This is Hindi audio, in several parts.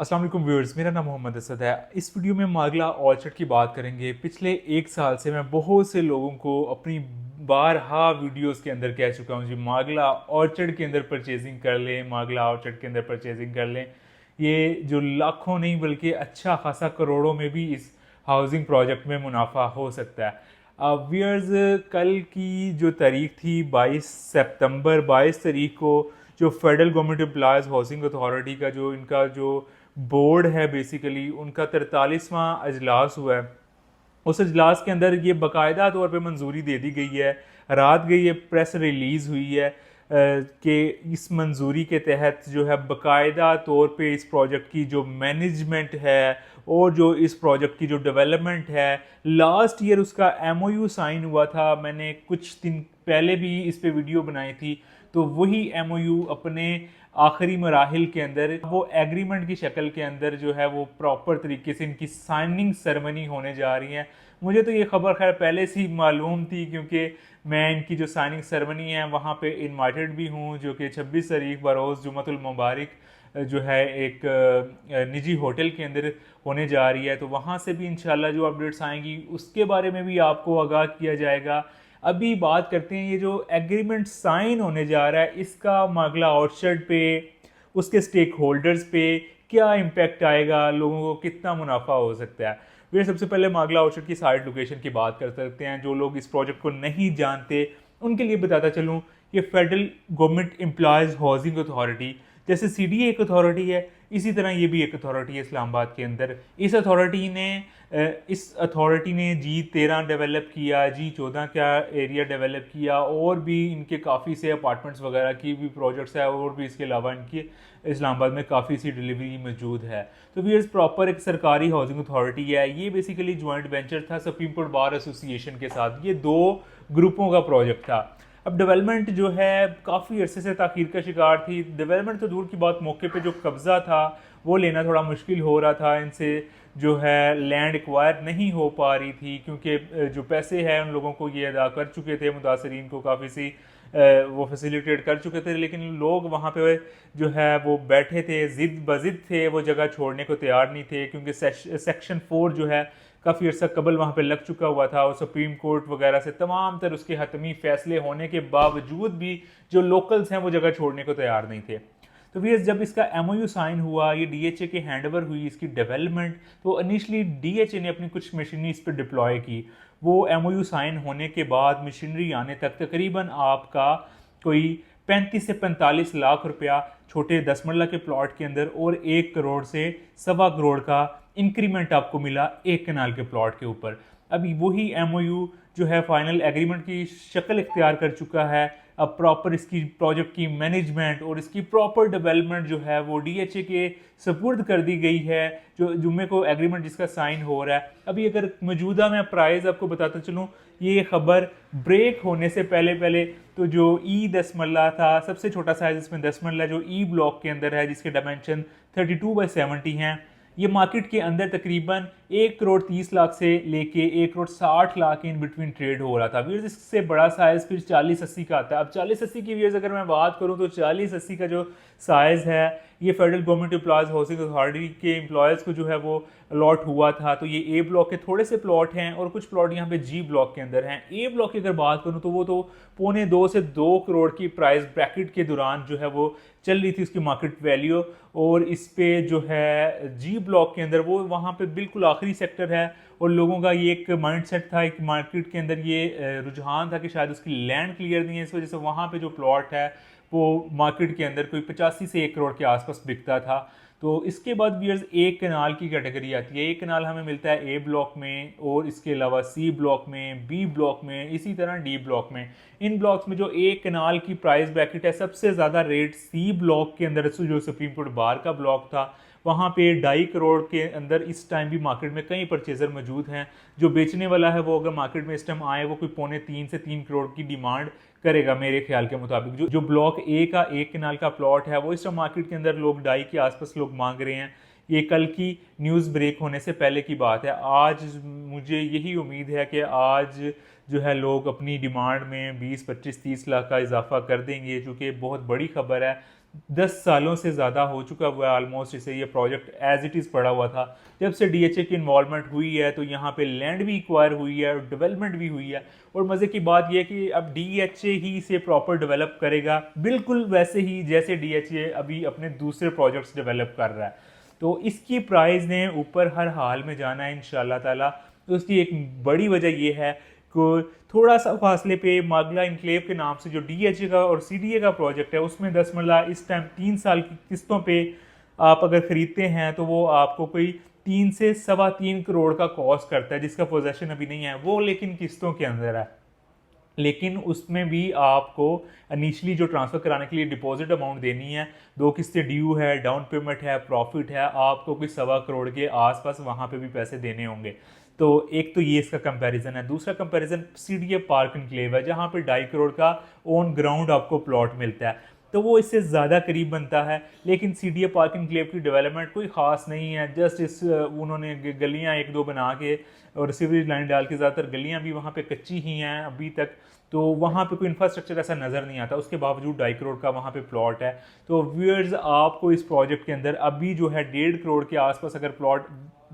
अस्सलाम वालेकुम व्यूअर्स, मेरा नाम मोहम्मद असद है। इस वीडियो में मागला ऑर्चर्ड की बात करेंगे। पिछले एक साल से मैं बहुत से लोगों को अपनी बारहा वीडियोस के अंदर कह चुका हूँ जी, मागला ऑर्चर्ड के अंदर परचेजिंग कर लें, मागला ऑर्चर्ड के अंदर परचेजिंग कर लें। ये जो लाखों नहीं बल्कि अच्छा खासा करोड़ों में भी इस हाउसिंग प्रोजेक्ट में मुनाफा हो सकता है। व्यूअर्स, कल की जो तारीख थी 22 सितंबर, 22 तारीख को जो federal government employees housing authority का जो इनका जो बोर्ड है, बेसिकली उनका 43वां अजलास हुआ है। उस अजलास के अंदर ये बाकायदा तौर पे मंजूरी दे दी गई है। रात गई ये प्रेस रिलीज़ हुई है कि इस मंजूरी के तहत जो है बाकायदा तौर पे इस प्रोजेक्ट की जो मैनेजमेंट है और जो इस प्रोजेक्ट की जो डेवलपमेंट है, लास्ट ईयर उसका एमओयू साइन हुआ था। मैंने कुछ दिन पहले भी इस पे वीडियो बनाई थी। तो वही एमओयू अपने आखिरी मराहिल के अंदर वो एग्रीमेंट की शक्ल के अंदर जो है वो प्रॉपर तरीके से इनकी साइनिंग सेरेमनी होने जा रही है। मुझे तो ये खबर खैर पहले से ही मालूम थी, क्योंकि मैं इनकी जो साइनिंग सेरेमनी है वहाँ पे इनवाइटेड भी हूँ, जो कि 26 तारीख बरोज़ जुमतुल मुबारक जो है एक निजी होटल के अंदर होने जा रही है। तो वहाँ से भी इंशाल्लाह जो अपडेट्स आएंगी उसके बारे में भी आपको आगाह किया जाएगा। अभी बात करते हैं ये जो एग्रीमेंट साइन होने जा रहा है इसका मागला ऑर्चर्ड पे, उसके स्टेक होल्डर्स पे क्या इम्पैक्ट आएगा, लोगों को कितना मुनाफा हो सकता है। फिर सबसे पहले मागला ऑर्चर्ड की साइट लोकेशन की बात कर सकते हैं। जो लोग इस प्रोजेक्ट को नहीं जानते उनके लिए बताता चलूँ, ये federal government employees housing authority, जैसे सीडीए एक अथॉरिटी है, इसी तरह ये भी एक अथॉरिटी है इस्लामाबाद के अंदर। इस अथॉरिटी ने G13 डेवलप किया, G14 का एरिया डेवलप किया, और भी इनके काफ़ी से अपार्टमेंट्स वगैरह की भी प्रोजेक्ट्स है, और भी इसके अलावा इनकी इस्लामाबाद में काफ़ी सी डिलीवरी मौजूद है। तो ये प्रॉपर एक सरकारी हाउसिंग अथॉरिटी है। ये बेसिकली जॉइंट वेंचर था सुप्रीम कोर्ट बार एसोसिएशन के साथ। ये दो ग्रुपों का प्रोजेक्ट था। अब डेवलपमेंट जो है काफ़ी अरसे से ताख़ीर का शिकार थी। डेवलपमेंट तो दूर की बात, मौके पे जो कब्ज़ा था वो लेना थोड़ा मुश्किल हो रहा था। इनसे जो है लैंड एक्वायर नहीं हो पा रही थी, क्योंकि जो पैसे हैं उन लोगों को ये अदा कर चुके थे, मुतासरीन को काफ़ी सी वो फैसिलिटेट कर चुके थे, लेकिन लोग वहाँ पे जो है वो बैठे थे, ज़िद बज़िद थे, वो जगह छोड़ने को तैयार नहीं थे, क्योंकि सेक्शन 4 जो है काफ़ी अर्सा कबल वहाँ पे लग चुका हुआ था, और सुप्रीम कोर्ट वगैरह से तमाम तर उसके हतमी फैसले होने के बावजूद भी जो लोकल्स हैं वो जगह छोड़ने को तैयार नहीं थे। तो फिर जब इसका एमओयू साइन हुआ, ये डीएचए के हैंडओवर हुई इसकी डेवलपमेंट, तो इनिशली डीएचए ने अपनी कुछ मशीनरी इस पर डिप्लॉय की। वो एमओयू साइन होने के बाद मशीनरी आने तक तकरीबन आपका कोई 35 से 45 लाख रुपया छोटे 10 मरला के प्लॉट के अंदर, और 1 करोड़ से 1.25 करोड़ का इंक्रीमेंट आपको मिला एक कनाल के प्लॉट के ऊपर। अभी वही एमओयू जो है फाइनल एग्रीमेंट की शक्ल इख्तियार कर चुका है। अब प्रॉपर इसकी प्रोजेक्ट की मैनेजमेंट और इसकी प्रॉपर डेवलपमेंट जो है वो डीएचए के सपुर्द कर दी गई है, जो जुम्मे को एग्रीमेंट जिसका साइन हो रहा है। अभी अगर मौजूदा मैं प्राइस आपको बताता चलूँ, ये खबर ब्रेक होने से पहले पहले तो जो E10 मरला था, सबसे छोटा साइज इसमें 10 मरला जो ई ब्लॉक के अंदर है, जिसके डायमेंशन 32/70 हैं, ये मार्केट के अंदर तकरीबन 1 करोड़ 30 लाख से लेके 1 crore 60 lakh in between trade हो रहा था। व्यूअर्स, इससे बड़ा साइज फिर 40-80 का आता है। अब 40-80 की व्यूअर्स अगर मैं बात करूं तो 40-80 का जो साइज है ये federal government employees housing authority के एम्प्लॉयज़ को जो है वो अलॉट हुआ था। तो ये ए ब्लॉक के थोड़े से प्लॉट हैं, और कुछ प्लॉट यहाँ पे जी ब्लॉक के अंदर हैं। ए ब्लॉक की अगर बात करूँ तो वो तो 1.25 से 2 करोड़ की प्राइस ब्रैकेट के दौरान जो है वो चल रही थी उसकी मार्केट वैल्यू। और इस पे जो है जी ब्लॉक के अंदर वो वहाँ पे बिल्कुल आखिरी सेक्टर है, और लोगों का ये एक माइंडसेट था, एक मार्केट के अंदर ये रुझान था कि शायद उसकी लैंड क्लियर नहीं है, इस वजह से वहाँ पे जो प्लॉट है वो मार्केट के अंदर कोई 85 से 1 करोड़ के आसपास बिकता था। तो इसके बाद व्यूअर्स एक कनाल की कैटेगरी आती है। एक कनाल हमें मिलता है ए ब्लॉक में, और इसके अलावा सी ब्लॉक में, बी ब्लॉक में, इसी तरह डी ब्लॉक में। इन ब्लॉक्स में जो एक कनाल की प्राइस ब्रैकेट है, सबसे ज़्यादा रेट सी ब्लॉक के अंदर, जो सुप्रीम कोर्ट बार का ब्लॉक था, वहाँ पे 2.5 करोड़ के अंदर इस टाइम भी मार्केट में कई परचेजर मौजूद हैं। जो बेचने वाला है वो अगर मार्केट में इस टाइम आए वो कोई 2.25 से 3 करोड़ की डिमांड करेगा मेरे ख्याल के मुताबिक। जो ब्लॉक ए का 1 कनाल का प्लॉट है वो इस टाइम मार्केट के अंदर लोग 2.5 के आसपास लोग मांग रहे हैं। ये कल की न्यूज़ ब्रेक होने से पहले की बात है। आज मुझे यही उम्मीद है कि आज जो है लोग अपनी डिमांड में 20, 25, 30 लाख का इजाफा कर देंगे, जो कि बहुत बड़ी खबर है। 10 सालों से ज़्यादा हो चुका हुआ है ऑलमोस्ट इसे, ये प्रोजेक्ट एज इट इज़ पड़ा हुआ था। जब से डीएचए की इन्वॉल्वमेंट हुई है तो यहाँ पे लैंड भी एक्वायर हुई है और डेवलपमेंट भी हुई है। और मज़े की बात यह है कि अब डीएचए ही इसे प्रॉपर डेवलप करेगा, बिल्कुल वैसे ही जैसे डीएचए अभी अपने दूसरे प्रोजेक्ट्स डेवलप कर रहा है। तो इसकी प्राइस ने ऊपर हर हाल में जाना है इंशाल्लाह ताला। तो उसकी एक बड़ी वजह यह है को थोड़ा सा फासले पे मागला इनक्लेव के नाम से जो डीएचए का और सीडीए का प्रोजेक्ट है, उसमें 10 मरला इस टाइम 3 साल की किस्तों पे आप अगर ख़रीदते हैं तो वो आपको कोई 3 से 3.25 करोड़ का कॉस्ट करता है, जिसका पोजेशन अभी नहीं है वो, लेकिन किस्तों के अंदर है। लेकिन उसमें भी आपको इनिशियली जो ट्रांसफ़र कराने के लिए डिपॉजिट अमाउंट देनी है, 2 किस्तें ड्यू है, डाउन पेमेंट है, प्रॉफिट है, आपको कोई 1.25 करोड़ के आसपास वहाँ पे भी पैसे देने होंगे। तो एक तो ये इसका कंपैरिजन है। दूसरा कंपैरिजन सीडीए पार्क एनक्लेव है, जहाँ पे 2.5 करोड़ का ऑन ग्राउंड आपको प्लॉट मिलता है, तो वो इससे ज़्यादा करीब बनता है। लेकिन सीडीए पार्क एनक्लेव की डेवलपमेंट कोई ख़ास नहीं है, जस्ट इस उन्होंने गलियाँ 1-2 बना के और सीवरेज लाइन डाल के, ज़्यादातर गलियाँ भी वहाँ पे कच्ची ही हैं अभी तक, तो वहाँ पे कोई इंफ्रास्ट्रक्चर ऐसा नज़र नहीं आता। उसके बावजूद 2.5 करोड़ का वहाँ पे प्लॉट है। तो व्यूअर्स, आपको इस प्रोजेक्ट के अंदर अभी जो है 1.5 करोड़ के आसपास अगर प्लॉट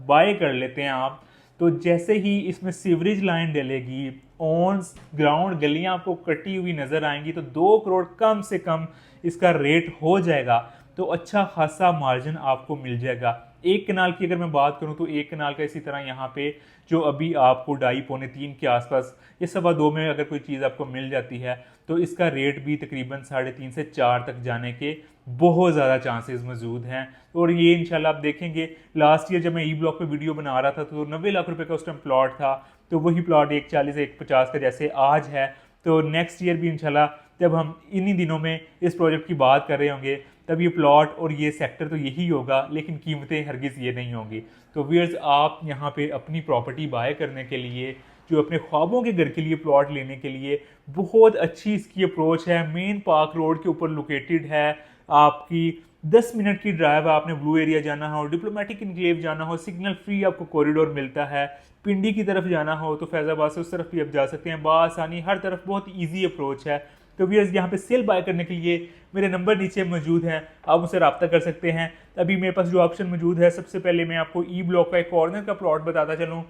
बाय कर लेते हैं आप, तो जैसे ही इसमें सीवरेज लाइन डलेगी, ऑन ग्राउंड गलियां आपको कटी हुई नज़र आएंगी, तो 2 करोड़ कम से कम इसका रेट हो जाएगा। तो अच्छा खासा मार्जिन आपको मिल जाएगा। एक कनाल की अगर मैं बात करूं तो एक कनाल का इसी तरह यहाँ पे जो अभी आपको 2.5-3 के आसपास, ये 2.25 में अगर कोई चीज़ आपको मिल जाती है तो इसका रेट भी तकरीबन 3.5 से 4 तक जाने के बहुत ज़्यादा चांसेस मौजूद हैं। और ये इंशाल्लाह आप देखेंगे, लास्ट ईयर जब मैं ई ब्लॉक पे वीडियो बना रहा था तो 90 लाख रुपए का उस टाइम प्लॉट था, तो वही प्लॉट 140-150 का जैसे आज है। तो नेक्स्ट ईयर भी इंशाल्लाह जब हम इन्हीं दिनों में इस प्रोजेक्ट की बात कर रहे होंगे, तब ये प्लॉट और ये सेक्टर तो यही होगा, लेकिन कीमतें हरगिज़ ये नहीं होंगी। तो व्यूअर्स, आप यहाँ पे अपनी प्रॉपर्टी बाय करने के लिए, जो अपने ख्वाबों के घर के लिए प्लॉट लेने के लिए, बहुत अच्छी इसकी अप्रोच है। मेन पार्क रोड के ऊपर लोकेटेड है, आपकी 10 मिनट की ड्राइव है। आपने ब्लू एरिया जाना हो, डिप्लोमेटिक इनक्लेव जाना हो, सिग्नल फ्री आपको कॉरिडोर मिलता है। पिंडी की तरफ जाना हो तो फैज़ाबाद से उस तरफ भी आप जा सकते हैं बआसानी, हर तरफ बहुत ईजी अप्रोच है। तो व्यूअर्स, यहाँ पे सेल बाय करने के लिए मेरे नंबर नीचे मौजूद हैं, आप मुझसे रब्ता कर सकते हैं। अभी मेरे पास जो ऑप्शन मौजूद है, सबसे पहले मैं आपको ई ब्लॉक का एक कॉर्नर का प्लॉट बताता चलूँ।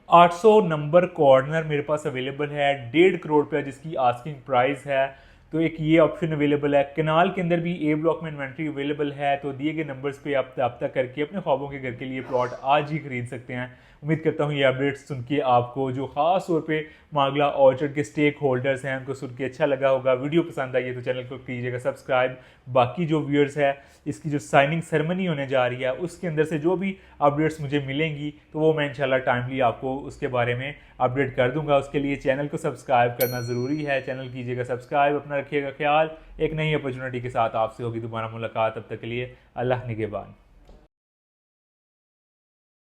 800 नंबर कॉर्नर मेरे पास अवेलेबल है, 1.5 करोड़ पे जिसकी आस्किंग प्राइस है। तो एक ये ऑप्शन अवेलेबल है। कनाल के अंदर भी ए ब्लॉक में इन्वेंट्री अवेलेबल है। तो दिए गए नंबर्स पे आप रब्ता करके अपने ख्वाबों के घर के लिए प्लॉट आज ही खरीद सकते हैं। उम्मीद करता हूँ ये अपडेट्स सुन के आपको, जो खास तौर पे मागला ऑर्चर्ड के स्टेक होल्डर्स हैं, उनको सुन के अच्छा लगा होगा। वीडियो पसंद आई है तो चैनल को कीजिएगा सब्सक्राइब। बाकी जो व्यूअर्स है, इसकी जो साइनिंग सेरेमनी होने जा रही है उसके अंदर से जो भी अपडेट्स मुझे मिलेंगी तो वो मैं इंशाल्लाह टाइमली आपको उसके बारे में अपडेट कर दूंगा। उसके लिए चैनल को सब्सक्राइब करना ज़रूरी है। चैनल कीजिएगा सब्सक्राइब। अपना रखिएगा ख्याल। एक नई अपॉर्चुनिटी के साथ आपसे होगी दोबारा मुलाकात। तब तक के लिए अल्लाह निगहबान।